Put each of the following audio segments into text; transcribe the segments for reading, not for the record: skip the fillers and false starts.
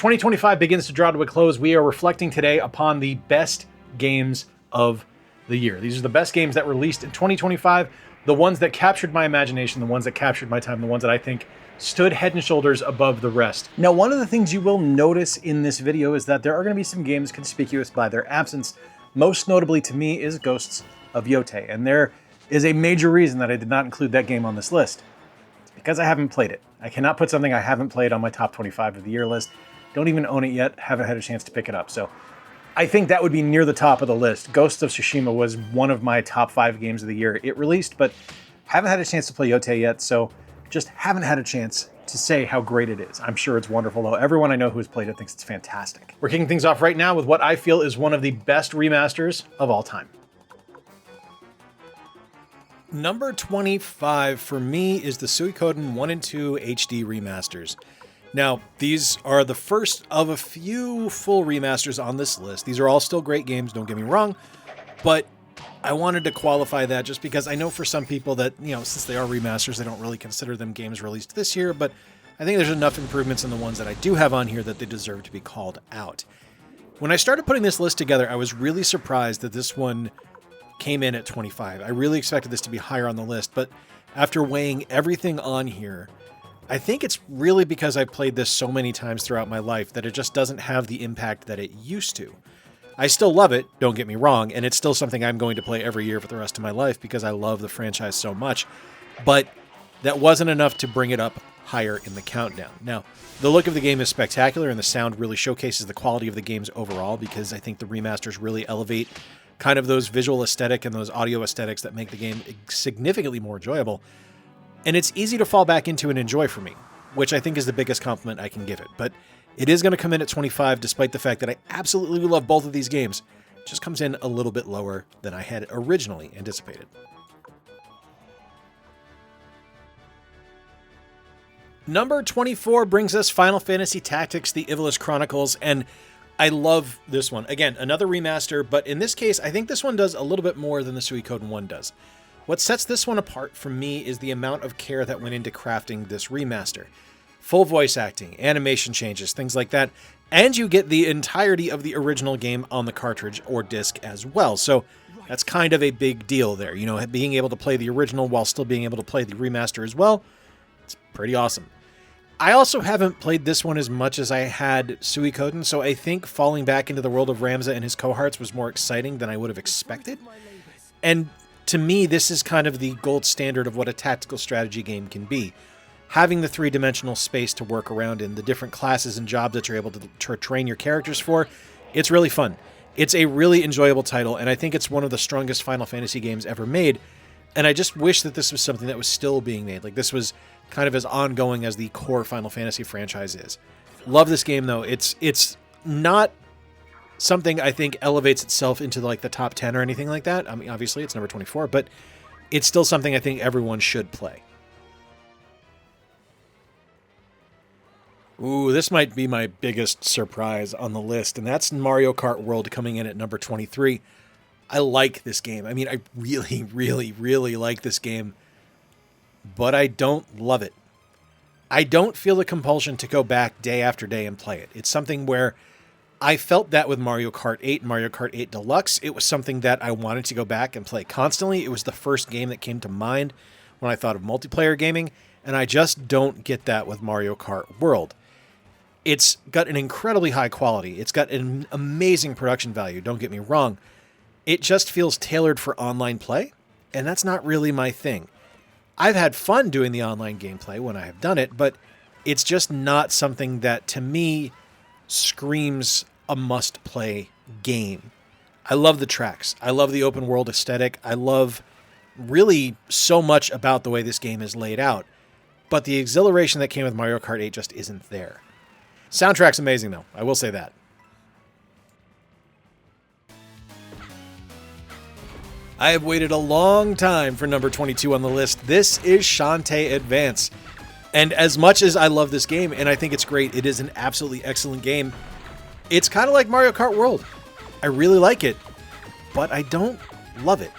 2025 begins to draw to a close, we are reflecting today upon the best games of the year. These are the best games that released in 2025, the ones that captured my imagination, the ones that captured my time, the ones that I think stood head and shoulders above the rest. Now, one of the things you will notice in this video is that there are going to be some games conspicuous by their absence. Most notably to me is Ghosts of Yotei, and there is a major reason that I did not include that game on this list. It's because I haven't played it. I cannot put something I haven't played on my top 25 of the year list. Don't even own it yet, haven't had a chance to pick it up. So I think that would be near the top of the list. Ghost of Tsushima was one of my top 5 games of the year. It released, but haven't had a chance to play Yotei yet, so just haven't had a chance to say how great it is. I'm sure it's wonderful, though. Everyone I know who has played it thinks it's fantastic. We're kicking things off right now with what I feel is one of the best remasters of all time. Number 25 for me is the Suikoden 1 and 2 HD remasters. Now, these are the first of a few full remasters on this list. These are all still great games, don't get me wrong, but I wanted to qualify that just because I know for some people that, since they are remasters, they don't really consider them games released this year, but I think there's enough improvements in the ones that I do have on here that they deserve to be called out. When I started putting this list together, I was really surprised that this one came in at 25. I really expected this to be higher on the list, but after weighing everything on here, I think it's really because I've played this so many times throughout my life that it just doesn't have the impact that it used to. I still love it, don't get me wrong, and it's still something I'm going to play every year for the rest of my life because I love the franchise so much, but that wasn't enough to bring it up higher in the countdown. Now, the look of the game is spectacular, and the sound really showcases the quality of the games overall because I think the remasters really elevate kind of those visual aesthetic and those audio aesthetics that make the game significantly more enjoyable. And it's easy to fall back into and enjoy for me, which I think is the biggest compliment I can give it. But it is going to come in at 25, despite the fact that I absolutely love both of these games. It just comes in a little bit lower than I had originally anticipated. Number 24 brings us Final Fantasy Tactics: The Ivalice Chronicles, and I love this one. Again, another remaster, but in this case, I think this one does a little bit more than the Suikoden 1 does. What sets this one apart for me is the amount of care that went into crafting this remaster. Full voice acting, animation changes, things like that, and you get the entirety of the original game on the cartridge or disc as well. So that's kind of a big deal there. Being able to play the original while still being able to play the remaster as well, it's pretty awesome. I also haven't played this one as much as I had Suikoden, so I think falling back into the world of Ramza and his cohorts was more exciting than I would have expected. And to me, this is kind of the gold standard of what a tactical strategy game can be. Having the three-dimensional space to work around in, the different classes and jobs that you're able to train your characters for, it's really fun. It's a really enjoyable title, and I think it's one of the strongest Final Fantasy games ever made. And I just wish that this was something that was still being made. Like, this was kind of as ongoing as the core Final Fantasy franchise is. Love this game, though. It's not something I think elevates itself into like the top 10 or anything like that. I mean, obviously it's number 24, but it's still something I think everyone should play. Ooh, this might be my biggest surprise on the list, and that's Mario Kart World coming in at number 23. I like this game. I mean, I really, really, really like this game, but I don't love it. I don't feel the compulsion to go back day after day and play it. It's something where I felt that with Mario Kart 8 and Mario Kart 8 Deluxe. It was something that I wanted to go back and play constantly. It was the first game that came to mind when I thought of multiplayer gaming, and I just don't get that with Mario Kart World. It's got an incredibly high quality. It's got an amazing production value, don't get me wrong. It just feels tailored for online play, and that's not really my thing. I've had fun doing the online gameplay when I have done it, but it's just not something that, to me, screams a must-play game. I love the tracks. I love the open world aesthetic. I love really so much about the way this game is laid out, but the exhilaration that came with Mario Kart 8 just isn't there. Soundtrack's amazing, though. I will say that. I have waited a long time for number 22 on the list. This is Shantae Advance. And as much as I love this game, and I think it's great, it is an absolutely excellent game, it's kind of like Mario Kart World. I really like it, but I don't love it.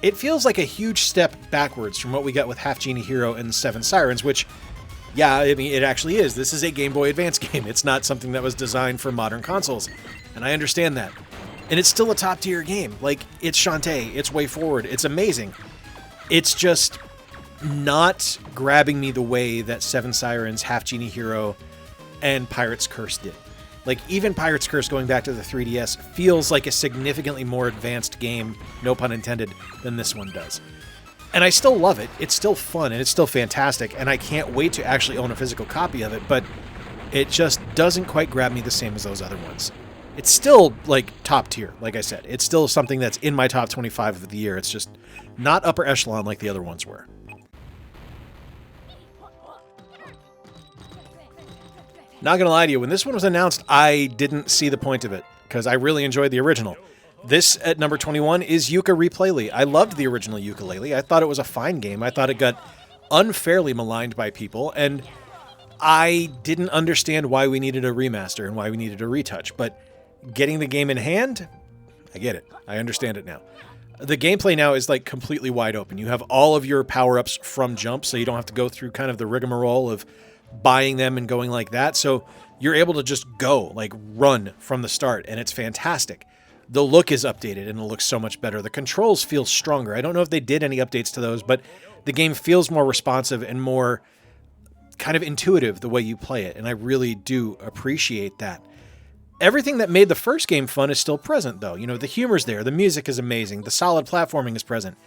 It feels like a huge step backwards from what we got with Half Genie Hero and Seven Sirens, which Yeah, I mean, it actually is. This is a Game Boy Advance game. It's not something that was designed for modern consoles. And I understand that. And it's still a top-tier game. Like, it's Shantae, it's Way Forward, it's amazing. It's just not grabbing me the way that Seven Sirens, Half Genie Hero, and Pirate's Curse did. Like, even Pirate's Curse, going back to the 3DS, feels like a significantly more advanced game, no pun intended, than this one does. And I still love it. It's still fun, and it's still fantastic, and I can't wait to actually own a physical copy of it, but it just doesn't quite grab me the same as those other ones. It's still, like, top tier, like I said. It's still something that's in my top 25 of the year. It's just not upper echelon like the other ones were. Not gonna lie to you, when this one was announced, I didn't see the point of it, because I really enjoyed the original. This, at number 21, is Yooka-Replay-Ly. I loved the original Yooka-Laylee. I thought it was a fine game. I thought it got unfairly maligned by people, and I didn't understand why we needed a remaster and why we needed a retouch, but getting the game in hand, I get it. I understand it now. The gameplay now is like completely wide open. You have all of your power-ups from jump, so you don't have to go through kind of the rigmarole of buying them and going like that. So you're able to just go, like run from the start, and it's fantastic. The look is updated and it looks so much better. The controls feel stronger. I don't know if they did any updates to those, but the game feels more responsive and more kind of intuitive the way you play it, and I really do appreciate that. Everything that made the first game fun is still present, though. You know, the humor's there, the music is amazing, the solid platforming is present.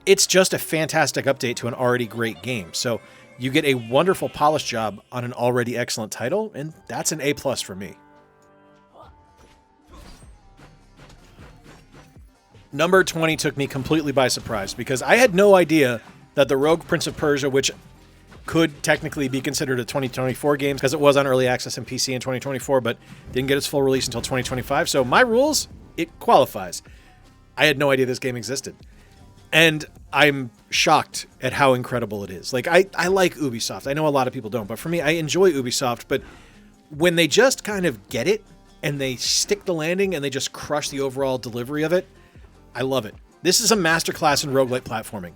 It's just a fantastic update to an already great game. So you get a wonderful polish job on an already excellent title, and that's an A+ for me. Number 20 took me completely by surprise, because I had no idea that the Rogue Prince of Persia, which could technically be considered a 2024 game because it was on early access and PC in 2024, but didn't get its full release until 2025. So my rules, it qualifies. I had no idea this game existed. And I'm shocked at how incredible it is. Like, I like Ubisoft. I know a lot of people don't, but for me, I enjoy Ubisoft. But when they just kind of get it and they stick the landing and they just crush the overall delivery of it, I love it. This is a masterclass in roguelite platforming.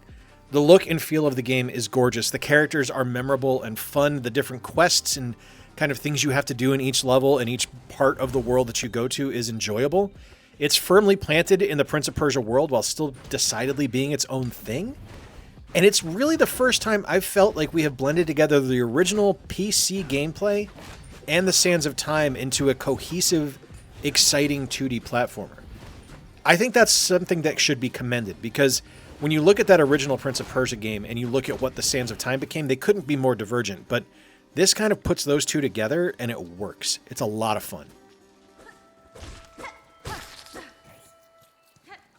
The look and feel of the game is gorgeous. The characters are memorable and fun. The different quests and kind of things you have to do in each level and each part of the world that you go to is enjoyable. It's firmly planted in the Prince of Persia world while still decidedly being its own thing. And it's really the first time I've felt like we have blended together the original PC gameplay and the Sands of Time into a cohesive, exciting 2D platformer. I think that's something that should be commended, because when you look at that original Prince of Persia game and you look at what the Sands of Time became, they couldn't be more divergent. But this kind of puts those two together and it works. It's a lot of fun.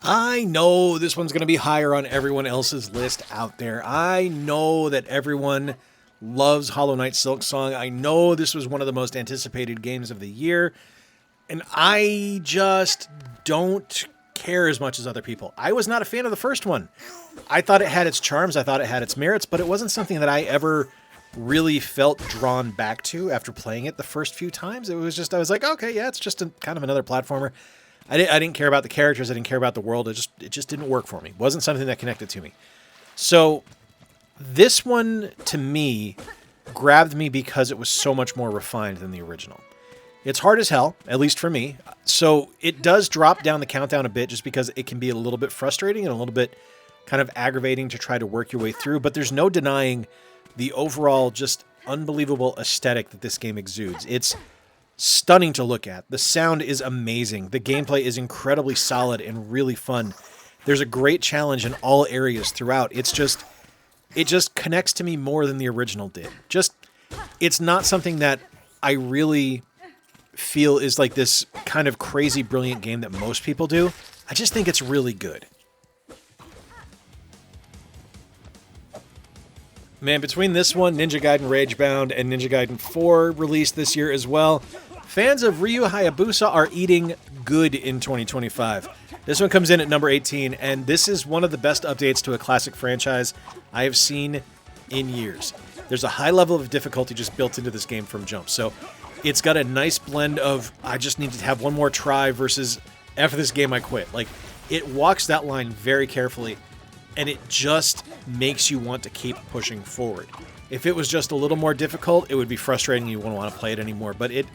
I know this one's going to be higher on everyone else's list out there. I know that everyone loves Hollow Knight Silksong. I know this was one of the most anticipated games of the year. And I just don't care as much as other people. I was not a fan of the first one. I thought it had its charms, I thought it had its merits, but it wasn't something that I ever really felt drawn back to after playing it the first few times. It was just, I was like, okay, yeah, it's just kind of another platformer. I didn't care about the characters, I didn't care about the world, it just didn't work for me. It wasn't something that connected to me. So this one, to me, grabbed me because it was so much more refined than the original. It's hard as hell, at least for me. So it does drop down the countdown a bit just because it can be a little bit frustrating and a little bit kind of aggravating to try to work your way through. But there's no denying the overall just unbelievable aesthetic that this game exudes. It's stunning to look at. The sound is amazing. The gameplay is incredibly solid and really fun. There's a great challenge in all areas throughout. It just connects to me more than the original did. It's not something that I really feel is like this kind of crazy brilliant game that most people do. I just think it's really good. Man, between this one, Ninja Gaiden Ragebound, and Ninja Gaiden 4 released this year as well, fans of Ryu Hayabusa are eating good in 2025. This one comes in at number 18, and this is one of the best updates to a classic franchise I have seen in years. There's a high level of difficulty just built into this game from jump, so it's got a nice blend of, I just need to have one more try versus, after this game I quit. Like, it walks that line very carefully, and it just makes you want to keep pushing forward. If it was just a little more difficult, it would be frustrating. You wouldn't want to play it anymore. But it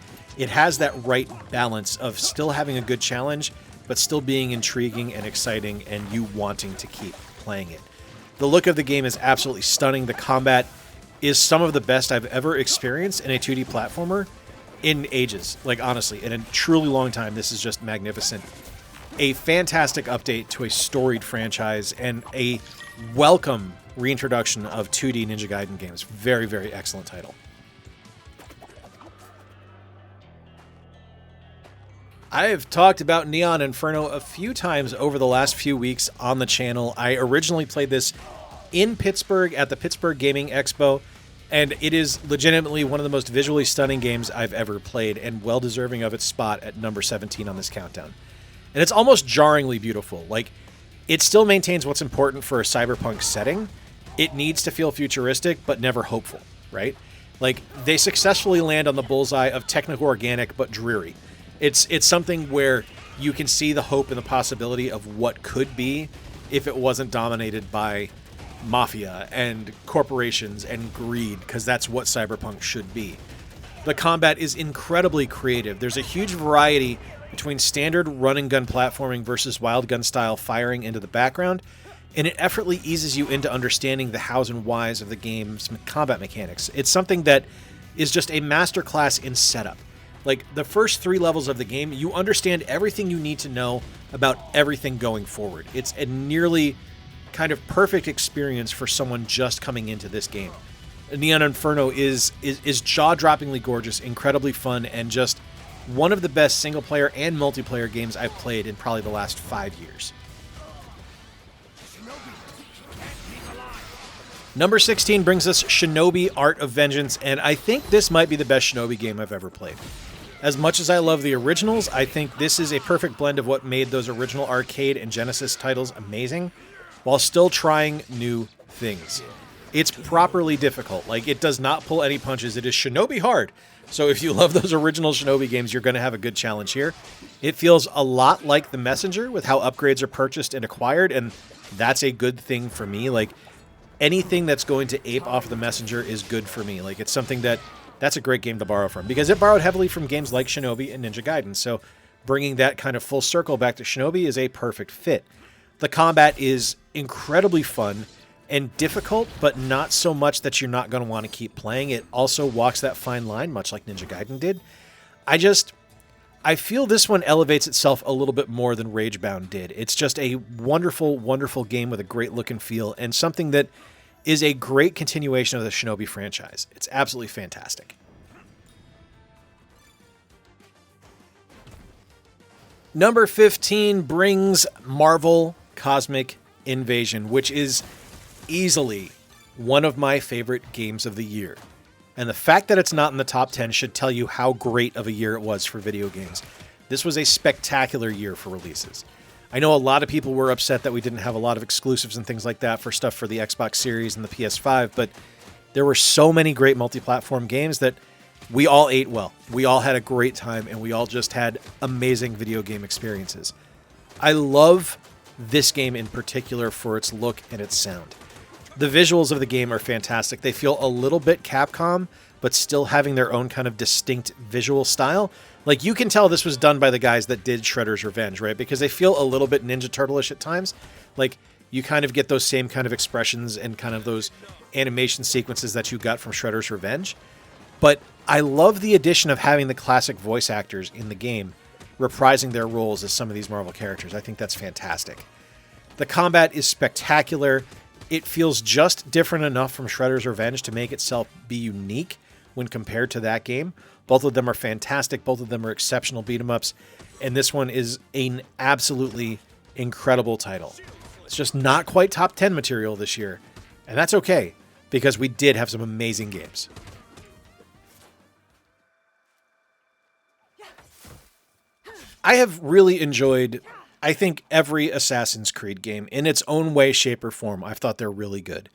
has that right balance of still having a good challenge, but still being intriguing and exciting and you wanting to keep playing it. The look of the game is absolutely stunning. The combat is some of the best I've ever experienced in a 2D platformer in ages. Like, honestly, in a truly long time, this is just magnificent. A fantastic update to a storied franchise and a welcome reintroduction of 2D Ninja Gaiden games. Very, very excellent title. I have talked about Neon Inferno a few times over the last few weeks on the channel. I originally played this in Pittsburgh at the Pittsburgh Gaming Expo, and it is legitimately one of the most visually stunning games I've ever played and well deserving of its spot at number 17 on this countdown. And it's almost jarringly beautiful. Like, it still maintains what's important for a cyberpunk setting. It needs to feel futuristic, but never hopeful, right? Like, they successfully land on the bullseye of techno-organic but dreary. It's something where you can see the hope and the possibility of what could be if it wasn't dominated by mafia and corporations and greed, because that's what cyberpunk should be. The combat is incredibly creative. There's a huge variety between standard run-and-gun platforming versus wild gun style firing into the background, and it effortlessly eases you into understanding the hows and whys of the game's combat mechanics. It's something that is just a masterclass in setup. Like, the first 3 levels of the game, you understand everything you need to know about everything going forward. It's a nearly kind of perfect experience for someone just coming into this game. Neon Inferno is jaw-droppingly gorgeous, incredibly fun, and just one of the best single-player and multiplayer games I've played in probably the last 5 years. Number 16 brings us Shinobi Art of Vengeance, and I think this might be the best Shinobi game I've ever played. As much as I love the originals, I think this is a perfect blend of what made those original arcade and Genesis titles amazing, while still trying new things. It's properly difficult. Like, it does not pull any punches. It is Shinobi hard. So if you love those original Shinobi games, you're going to have a good challenge here. It feels a lot like The Messenger with how upgrades are purchased and acquired, and that's a good thing for me. Like, anything that's going to ape off The Messenger is good for me. Like, it's something that's a great game to borrow from, because it borrowed heavily from games like Shinobi and Ninja Gaiden. So bringing that kind of full circle back to Shinobi is a perfect fit. The combat is incredibly fun and difficult, but not so much that you're not going to want to keep playing. It also walks that fine line, much like Ninja Gaiden did. I feel this one elevates itself a little bit more than Ragebound did. It's just a wonderful, wonderful game with a great look and feel, and something that is a great continuation of the Shinobi franchise. It's absolutely fantastic. Number 15 brings Marvel Cosmic Invasion, which is easily one of my favorite games of the year. And the fact that it's not in the top 10 should tell you how great of a year it was for video games. This was a spectacular year for releases. I know a lot of people were upset that we didn't have a lot of exclusives and things like that for stuff for the Xbox Series and the PS5, but there were so many great multi-platform games that we all ate well. We all had a great time, and we all just had amazing video game experiences. I love this game in particular for its look and its sound. The visuals of the game are fantastic. They feel a little bit Capcom, but still having their own kind of distinct visual style. Like, you can tell this was done by the guys that did Shredder's Revenge, right? Because they feel a little bit Ninja Turtle-ish at times. Like, you kind of get those same kind of expressions and kind of those animation sequences that you got from Shredder's Revenge. But I love the addition of having the classic voice actors in the game reprising their roles as some of these Marvel characters. I think that's fantastic. The combat is spectacular. It feels just different enough from Shredder's Revenge to make itself be unique when compared to that game. Both of them are fantastic. Both of them are exceptional beat-em-ups. And this one is an absolutely incredible title. It's just not quite top 10 material this year. And that's okay, because we did have some amazing games. I have really enjoyed, I think, every Assassin's Creed game in its own way, shape, or form. I've thought they're really good.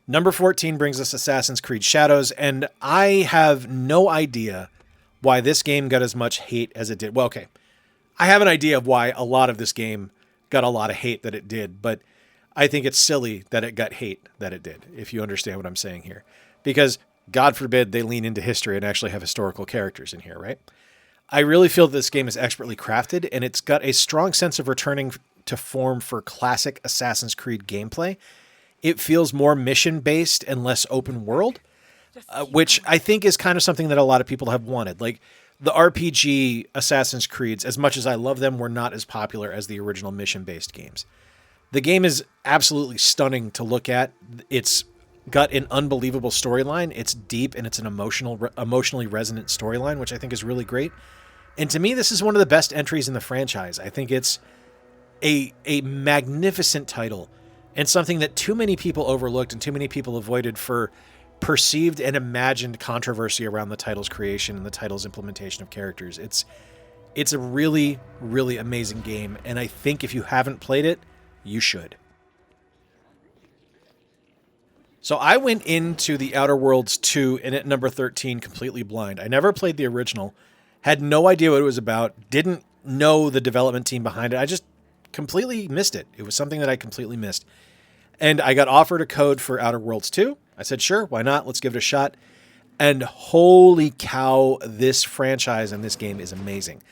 Number 14 brings us Assassin's Creed Shadows, and I have no idea why this game got as much hate as it did. Well, okay, I have an idea of why a lot of this game got a lot of hate that it did, but I think it's silly that it got hate that it did, if you understand what I'm saying here. because God forbid they lean into history and actually have historical characters in here, right? I really feel that this game is expertly crafted, and it's got a strong sense of returning to form for classic Assassin's Creed gameplay. It feels more mission-based and less open world, which I think is kind of something that a lot of people have wanted. Like, the RPG Assassin's Creeds, as much as I love them, were not as popular as the original mission-based games. The game is absolutely stunning to look at. It's got an unbelievable storyline. It's deep, and it's an emotionally resonant storyline, which I think is really great. And to me, this is one of the best entries in the franchise. I think it's a magnificent title, and something that too many people overlooked and too many people avoided for perceived and imagined controversy around the title's creation and the title's implementation of characters. It's a really, really amazing game, and I think if you haven't played it, you should. So I went into the Outer Worlds 2 and at number 13 completely blind. I never played the original, had no idea what it was about, didn't know the development team behind it. I just completely missed it. It was something that I completely missed. And I got offered a code for Outer Worlds 2. I said, sure, why not? Let's give it a shot. And holy cow, this franchise and this game is amazing.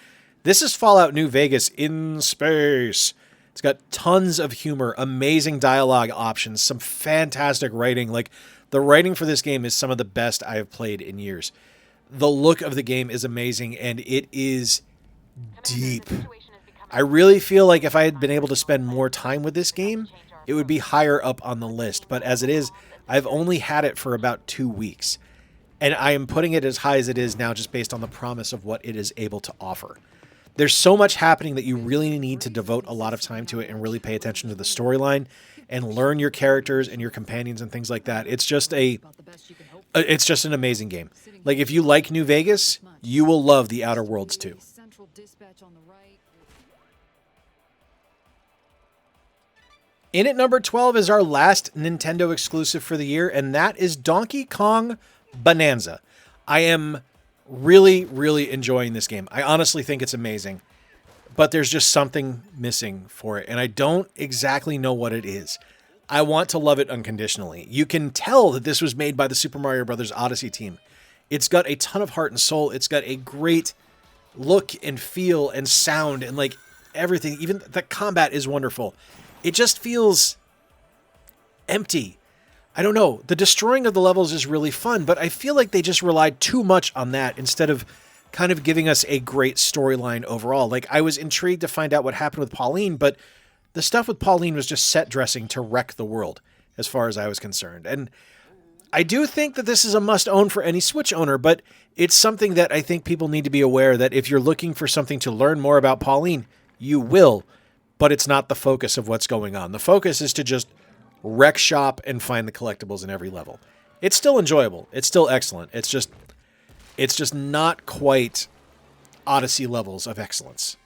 This is Fallout New Vegas in space. It's got tons of humor, amazing dialogue options, some fantastic writing. Like, the writing for this game is some of the best I have played in years. The look of the game is amazing, and it is deep. I really feel like if I had been able to spend more time with this game, it would be higher up on the list. But as it is, I've only had it for about 2 weeks. And I am putting it as high as it is now just based on the promise of what it is able to offer. There's so much happening that you really need to devote a lot of time to it and really pay attention to the storyline and learn your characters and your companions and things like that. It's just an amazing game. Like, if you like New Vegas, you will love The Outer Worlds 2. In at number 12 is our last Nintendo exclusive for the year, and that is Donkey Kong Bonanza. I am really, really enjoying this game. I honestly think it's amazing, but there's just something missing for it, and I don't exactly know what it is. I want to love it unconditionally. You can tell that this was made by the Super Mario Bros. Odyssey team. It's got a ton of heart and soul. It's got a great look and feel and sound and like everything. Even the combat is wonderful. It just feels empty. I don't know. The destroying of the levels is really fun, but I feel like they just relied too much on that instead of kind of giving us a great storyline overall. Like, I was intrigued to find out what happened with Pauline, but the stuff with Pauline was just set dressing to wreck the world, as far as I was concerned. And I do think that this is a must-own for any Switch owner, but it's something that I think people need to be aware that if you're looking for something to learn more about Pauline, you will, but it's not the focus of what's going on. The focus is to just wreck shop and find the collectibles in every level. It's still enjoyable. It's still excellent. It's just not quite Odyssey levels of excellence.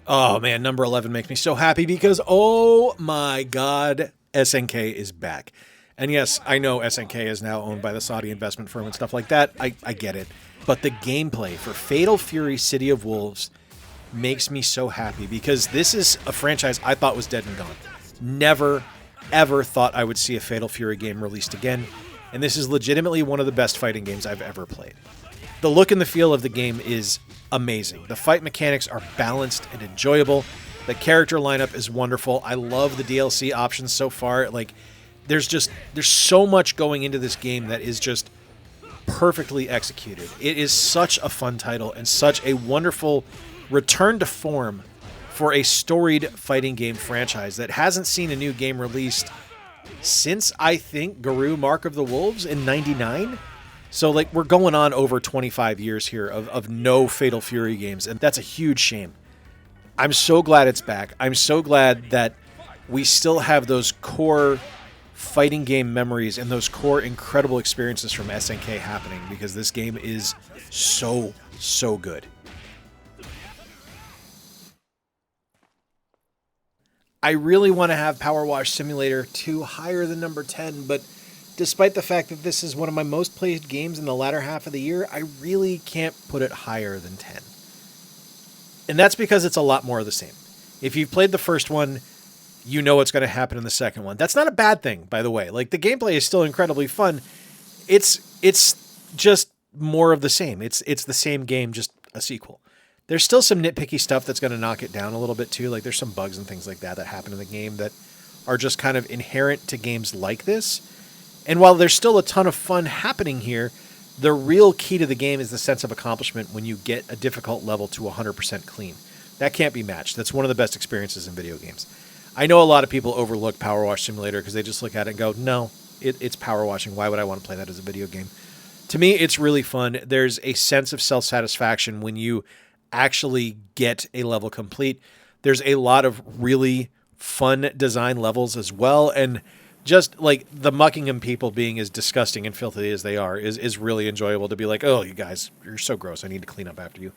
Oh man, number 11 makes me so happy because, oh my God, SNK is back. And yes, I know SNK is now owned by the Saudi investment firm and stuff like that. I get it. But the gameplay for Fatal Fury City of Wolves makes me so happy because this is a franchise I thought was dead and gone. Never, ever thought I would see a Fatal Fury game released again. And this is legitimately one of the best fighting games I've ever played. The look and the feel of the game is amazing. The fight mechanics are balanced and enjoyable. The character lineup is wonderful. I love the DLC options so far. Like, there's so much going into this game that is just perfectly executed. It is such a fun title and such a wonderful return to form for a storied fighting game franchise that hasn't seen a new game released since, I think, Garou Mark of the Wolves in 99. So, like, we're going on over 25 years here of no Fatal Fury games, and that's a huge shame. I'm so glad it's back. I'm so glad that we still have those core fighting game memories and those core incredible experiences from SNK happening, because this game is so, so good. I really want to have Powerwash Simulator 2 higher than number 10, but despite the fact that this is one of my most played games in the latter half of the year, I really can't put it higher than 10. And that's because it's a lot more of the same. If you've played the first one, you know what's going to happen in the second one. That's not a bad thing, by the way. Like, the gameplay is still incredibly fun. It's just more of the same. It's the same game, just a sequel. There's still some nitpicky stuff that's going to knock it down a little bit too. Like, there's some bugs and things like that happen in the game that are just kind of inherent to games like this. And while there's still a ton of fun happening here, the real key to the game is the sense of accomplishment when you get a difficult level to 100% clean. That can't be matched. That's one of the best experiences in video games. I know a lot of people overlook Powerwash Simulator because they just look at it and go, no, it's power washing. Why would I want to play that as a video game? To me, it's really fun. There's a sense of self-satisfaction when you actually get a level complete. There's a lot of really fun design levels as well. And just like the Muckingham people being as disgusting and filthy as they are is really enjoyable to be like, oh, you guys, you're so gross. I need to clean up after you.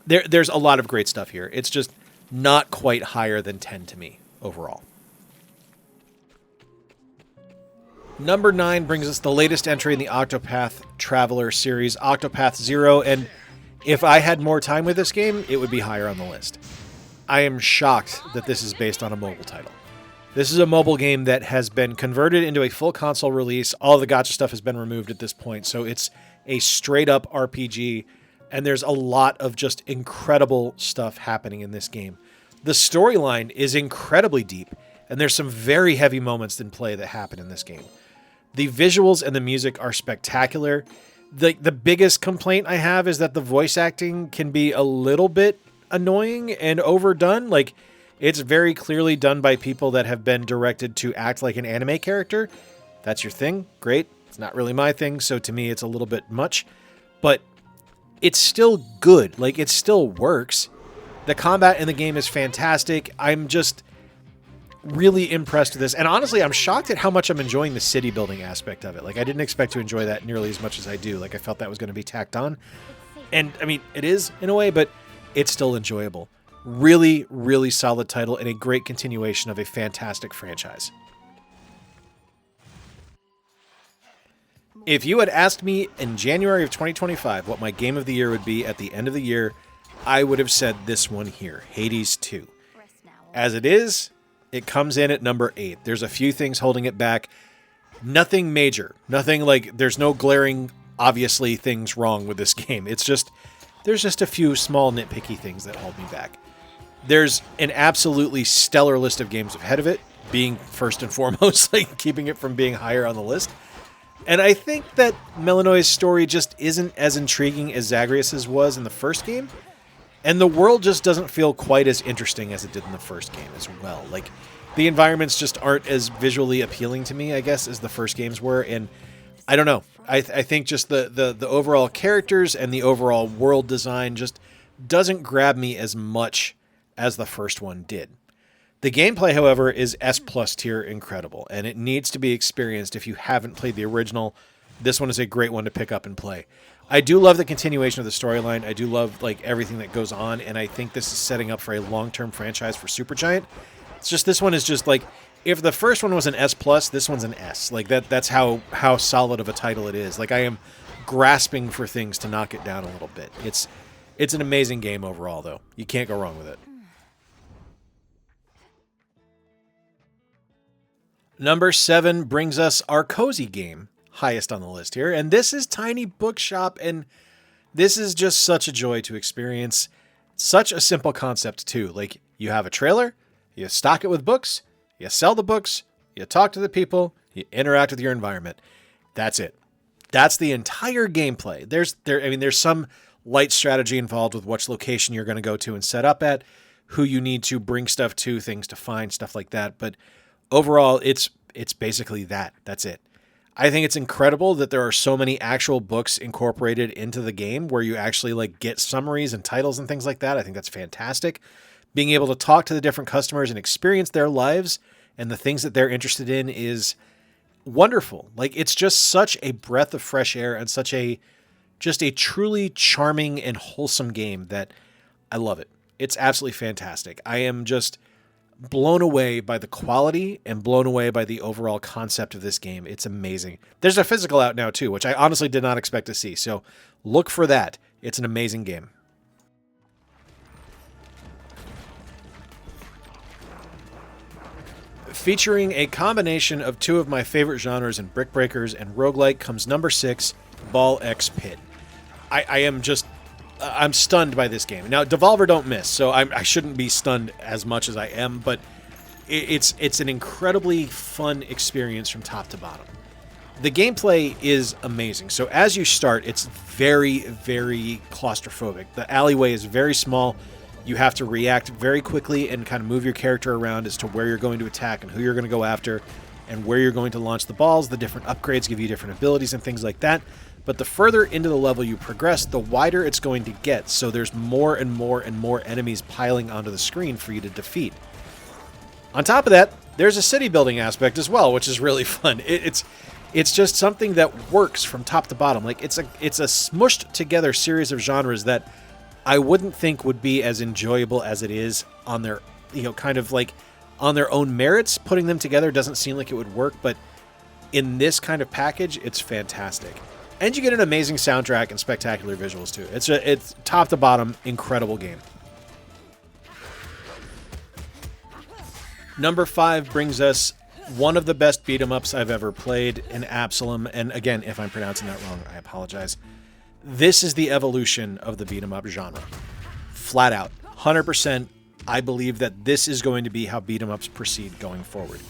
There's a lot of great stuff here. It's just not quite higher than 10 to me overall. Number 9 brings us the latest entry in the Octopath Traveler series, Octopath Zero, and if I had more time with this game, it would be higher on the list. I am shocked that this is based on a mobile title. This is a mobile game that has been converted into a full console release. All the gacha stuff has been removed at this point, so it's a straight-up RPG, and there's a lot of just incredible stuff happening in this game. The storyline is incredibly deep, and there's some very heavy moments in play that happen in this game. The visuals and the music are spectacular. The biggest complaint I have is that the voice acting can be a little bit annoying and overdone. Like, it's very clearly done by people that have been directed to act like an anime character. That's your thing. Great. It's not really my thing, so to me it's a little bit much. But it's still good. Like, it still works. The combat in the game is fantastic. I'm just really impressed with this. And honestly, I'm shocked at how much I'm enjoying the city building aspect of it. Like, I didn't expect to enjoy that nearly as much as I do. Like, I felt that was going to be tacked on. And, I mean, it is in a way, but it's still enjoyable. Really, really solid title and a great continuation of a fantastic franchise. If you had asked me in January of 2025 what my game of the year would be at the end of the year, I would have said this one here, Hades 2. As it is, it comes in at number 8. There's a few things holding it back. Nothing major. Nothing like, there's no glaring, obviously, things wrong with this game. It's just, there's just a few small nitpicky things that hold me back. There's an absolutely stellar list of games ahead of it, being first and foremost, like keeping it from being higher on the list. And I think that Melanoi's story just isn't as intriguing as Zagreus's was in the first game. And the world just doesn't feel quite as interesting as it did in the first game as well. Like, the environments just aren't as visually appealing to me, I guess, as the first games were. And I don't know. I think just the overall characters and the overall world design just doesn't grab me as much as the first one did. The gameplay, however, is S+ tier incredible, and it needs to be experienced if you haven't played the original. This one is a great one to pick up and play. I do love the continuation of the storyline. I do love like everything that goes on, and I think this is setting up for a long-term franchise for Supergiant. It's just, this one is just like, if the first one was an S+, this one's an S. Like, that's how solid of a title it is. Like, I am grasping for things to knock it down a little bit. It's an amazing game overall, though. You can't go wrong with it. Number 7 brings us our cozy game, highest on the list here, and this is Tiny Bookshop, and this is just such a joy to experience. Such a simple concept, too. Like, you have a trailer, you stock it with books, you sell the books, you talk to the people, you interact with your environment. That's it. That's the entire gameplay. There's some light strategy involved with which location you're going to go to and set up at, who you need to bring stuff to, things to find, stuff like that, but overall, it's basically that. That's it. I think it's incredible that there are so many actual books incorporated into the game where you actually like get summaries and titles and things like that. I think that's fantastic. Being able to talk to the different customers and experience their lives and the things that they're interested in is wonderful. Like, it's just such a breath of fresh air and such a truly charming and wholesome game that I love it. It's absolutely fantastic. I am just blown away by the quality and blown away by the overall concept of this game. It's amazing. There's a physical out now too, which I honestly did not expect to see. So look for that. It's an amazing game. Featuring a combination of two of my favorite genres in Brick Breakers and roguelike comes number 6, Ball X Pit. I'm stunned by this game. Now, Devolver don't miss, so I shouldn't be stunned as much as I am, but it's an incredibly fun experience from top to bottom. The gameplay is amazing. So as you start, it's very, very claustrophobic. The alleyway is very small. You have to react very quickly and kind of move your character around as to where you're going to attack and who you're going to go after and where you're going to launch the balls. The different upgrades give you different abilities and things like that. But the further into the level you progress, the wider it's going to get. So there's more and more and more enemies piling onto the screen for you to defeat. On top of that, there's a city building aspect as well, which is really fun. It's just something that works from top to bottom. Like it's a smushed together series of genres that I wouldn't think would be as enjoyable as it is on their, kind of like on their own merits. Putting them together doesn't seem like it would work, but in this kind of package, it's fantastic. And you get an amazing soundtrack and spectacular visuals too. It's top to bottom, incredible game. Number 5 brings us one of the best beat-em-ups I've ever played in Absolum. And again, if I'm pronouncing that wrong, I apologize. This is the evolution of the beat-em-up genre. Flat out. 100%, I believe that this is going to be how beat-em-ups proceed going forward.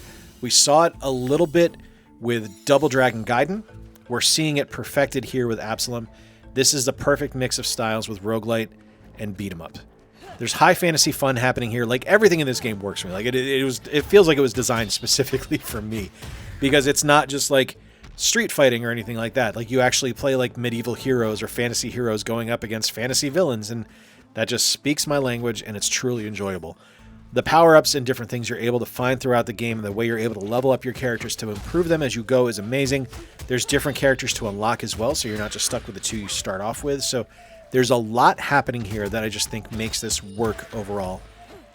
We saw it a little bit with Double Dragon Gaiden. We're seeing it perfected here with Absolum. This is the perfect mix of styles with roguelite and beat-em-up. There's high fantasy fun happening here. Like, everything in this game works for me. Like, it feels like it was designed specifically for me, because it's not just like street fighting or anything like that. Like, you actually play like medieval heroes or fantasy heroes going up against fantasy villains, and that just speaks my language, and it's truly enjoyable. The power-ups and different things you're able to find throughout the game and the way you're able to level up your characters to improve them as you go is amazing. There's different characters to unlock as well, so you're not just stuck with the two you start off with. So there's a lot happening here that I just think makes this work overall.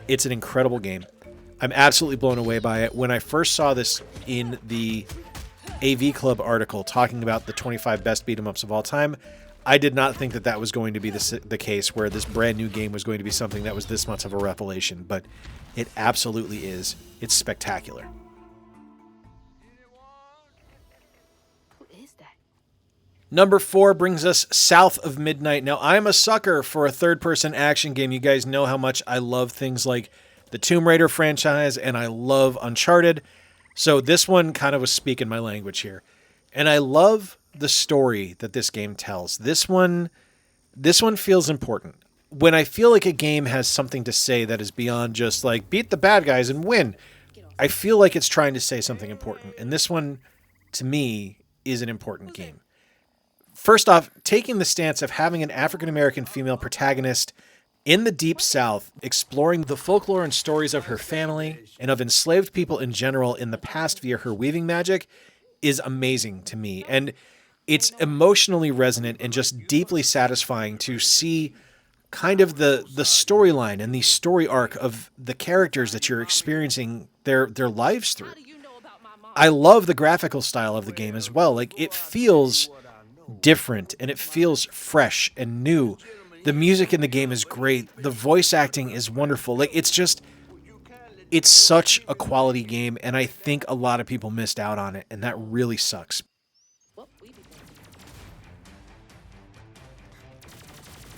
It's an incredible game. I'm absolutely blown away by it. When I first saw this in the AV Club article talking about the 25 best beat-em-ups of all time, I did not think that that was going to be the case, where this brand new game was going to be something that was this much of a revelation, but it absolutely is. It's spectacular. Who is that? Number 4 brings us South of Midnight. Now, I'm a sucker for a third-person action game. You guys know how much I love things like the Tomb Raider franchise, and I love Uncharted. So this one kind of was speaking my language here. And I love the story that this game tells. This one feels important. When I feel like a game has something to say that is beyond just like beat the bad guys and win, I feel like it's trying to say something important. And this one, to me, is an important game. First off, taking the stance of having an African-American female protagonist in the Deep South, exploring the folklore and stories of her family and of enslaved people in general in the past via her weaving magic, is amazing to me. And it's emotionally resonant and just deeply satisfying to see kind of the storyline and the story arc of the characters that you're experiencing their lives through. I love the graphical style of the game as well. Like, it feels different and it feels fresh and new. The music in the game is great. The voice acting is wonderful. Like, it's such a quality game, and I think a lot of people missed out on it, and that really sucks.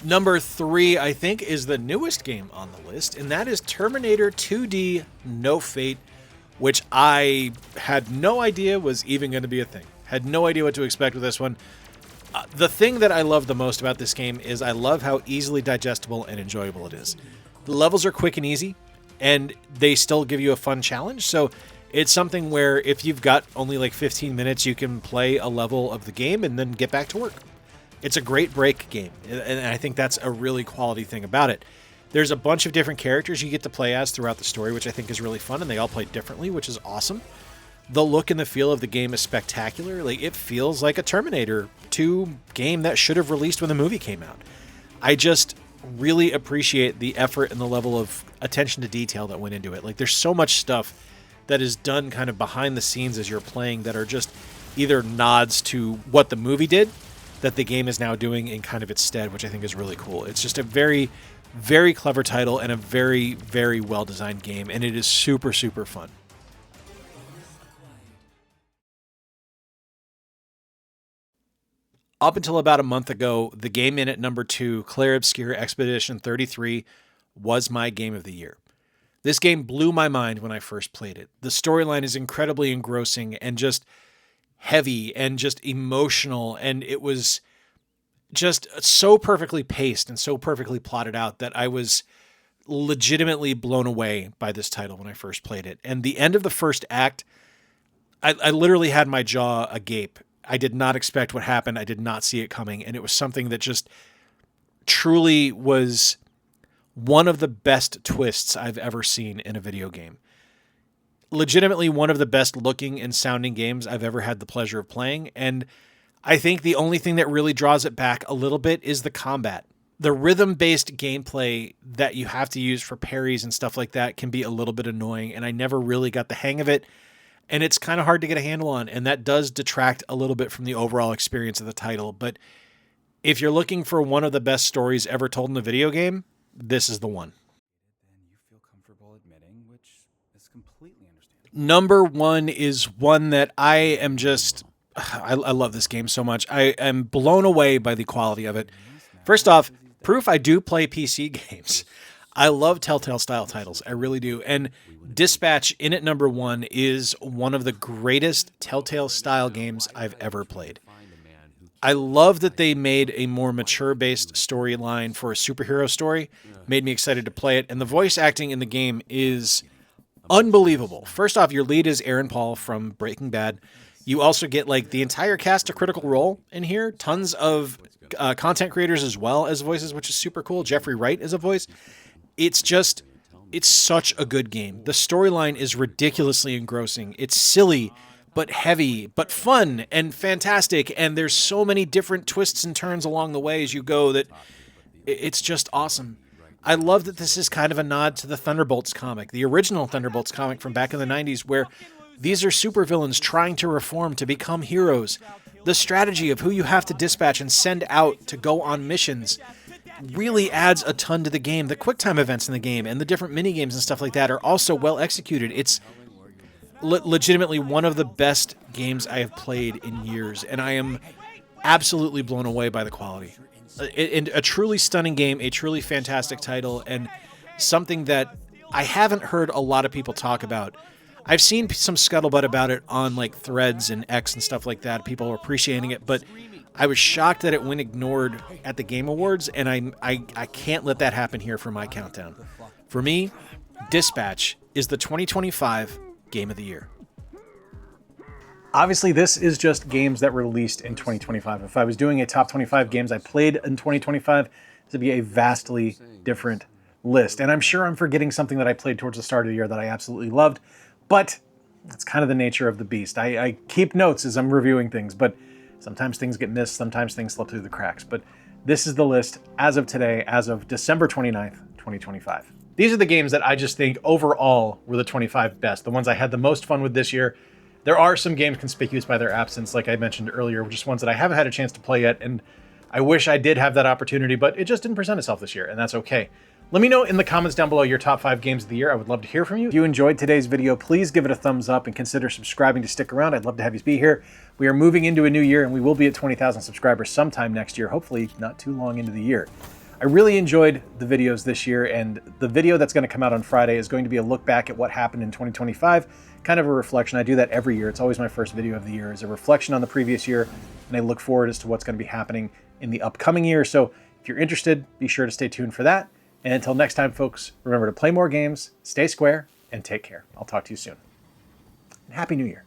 Number 3, I think, is the newest game on the list, and that is Terminator 2D No Fate, which I had no idea was even going to be a thing. Had no idea what to expect with this one. The thing that I love the most about this game is I love how easily digestible and enjoyable it is. The levels are quick and easy, and they still give you a fun challenge, so it's something where if you've got only like 15 minutes, you can play a level of the game and then get back to work. It's a great break game, and I think that's a really quality thing about it. There's a bunch of different characters you get to play as throughout the story, which I think is really fun, and they all play differently, which is awesome. The look and the feel of the game is spectacular. Like, it feels like a Terminator 2 game that should have released when the movie came out. I just really appreciate the effort and the level of attention to detail that went into it. Like, there's so much stuff that is done kind of behind the scenes as you're playing that are just either nods to what the movie did that the game is now doing in kind of its stead, which I think is really cool. It's just a very, very clever title and a very, very well-designed game, and it is super, super fun. Up until about a month ago, the game in at number 2, Clair Obscur Expedition 33, was my game of the year. This game blew my mind when I first played it. The storyline is incredibly engrossing and just heavy and just emotional, and it was just so perfectly paced and so perfectly plotted out that I was legitimately blown away by this title when I first played it. And the end of the first act, I literally had my jaw agape. I did not expect what happened. I did not see it coming. And it was something that just truly was one of the best twists I've ever seen in a video game. Legitimately one of the best looking and sounding games I've ever had the pleasure of playing. And I think the only thing that really draws it back a little bit is the combat. The rhythm-based gameplay that you have to use for parries and stuff like that can be a little bit annoying, and I never really got the hang of it. And it's kind of hard to get a handle on, and that does detract a little bit from the overall experience of the title. But if you're looking for one of the best stories ever told in a video game, this is the one. Then you feel comfortable admitting, which is completely understandable. Number 1 is one that I am just... I love this game so much. I am blown away by the quality of it. First off, proof I do play PC games. I love Telltale-style titles. I really do. And Dispatch in at number 1 is one of the greatest Telltale-style games I've ever played. I love that they made a more mature-based storyline for a superhero story. Made me excited to play it. And the voice acting in the game is unbelievable. First off, your lead is Aaron Paul from Breaking Bad. You also get like the entire cast of Critical Role in here. Tons of content creators as well as voices, which is super cool. Jeffrey Wright is a voice. It's such a good game. The storyline is ridiculously engrossing. It's silly, but heavy, but fun and fantastic. And there's so many different twists and turns along the way as you go that it's just awesome. I love that this is kind of a nod to the Thunderbolts comic, the original Thunderbolts comic from back in the 90s, where these are supervillains trying to reform to become heroes. The strategy of who you have to dispatch and send out to go on missions really adds a ton to the game. The QuickTime events in the game and the different mini-games and stuff like that are also well executed. It's legitimately one of the best games I have played in years, and I am absolutely blown away by the quality. A truly stunning game, a truly fantastic title, and something that I haven't heard a lot of people talk about. I've seen some scuttlebutt about it on like Threads and X and stuff like that. People are appreciating it, but I was shocked that it went ignored at the Game Awards, and I can't let that happen here for my countdown. For me, Dispatch is the 2025 Game of the Year. Obviously, this is just games that were released in 2025. If I was doing a top 25 games I played in 2025, this would be a vastly different list. And I'm sure I'm forgetting something that I played towards the start of the year that I absolutely loved, but that's kind of the nature of the beast. I keep notes as I'm reviewing things, but sometimes things get missed, sometimes things slip through the cracks. But this is the list as of today, as of December 29th, 2025. These are the games that I just think overall were the 25 best, the ones I had the most fun with this year. There are some games conspicuous by their absence, like I mentioned earlier, just ones that I haven't had a chance to play yet, and I wish I did have that opportunity, but it just didn't present itself this year, and that's okay. Let me know in the comments down below your top 5 games of the year. I would love to hear from you. If you enjoyed today's video, please give it a thumbs up and consider subscribing to stick around. I'd love to have you be here. We are moving into a new year, and we will be at 20,000 subscribers sometime next year, hopefully not too long into the year. I really enjoyed the videos this year, and the video that's going to come out on Friday is going to be a look back at what happened in 2025, kind of a reflection. I do that every year. It's always my first video of the year, is a reflection on the previous year, and I look forward as to what's going to be happening in the upcoming year. So if you're interested, be sure to stay tuned for that. And until next time, folks, remember to play more games, stay square, and take care. I'll talk to you soon. And Happy New Year.